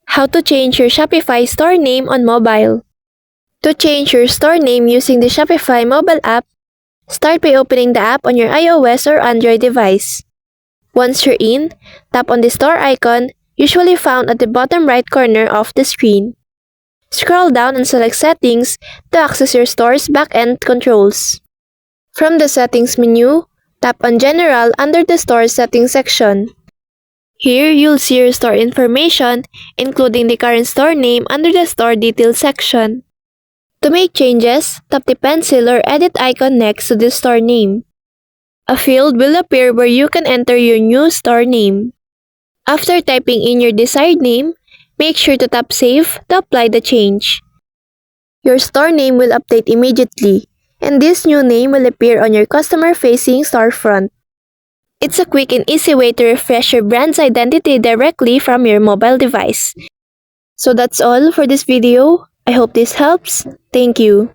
How to change your Shopify store name on mobile. To change your store name using the Shopify mobile app, start by opening the app on your iOS or Android device. Once you're in, tap on the store icon, usually found at the bottom right corner of the screen. Scroll down and select Settings to access your store's backend controls. From the Settings menu, tap on General under the Store Settings section. Here, you'll see your store information, including the current store name under the Store Details section. To make changes, tap the pencil or edit icon next to the store name. A field will appear where you can enter your new store name. After typing in your desired name, make sure to tap Save to apply the change. Your store name will update immediately, and this new name will appear on your customer-facing storefront. It's a quick and easy way to refresh your brand's identity directly from your mobile device. So that's all for this video. I hope this helps. Thank you.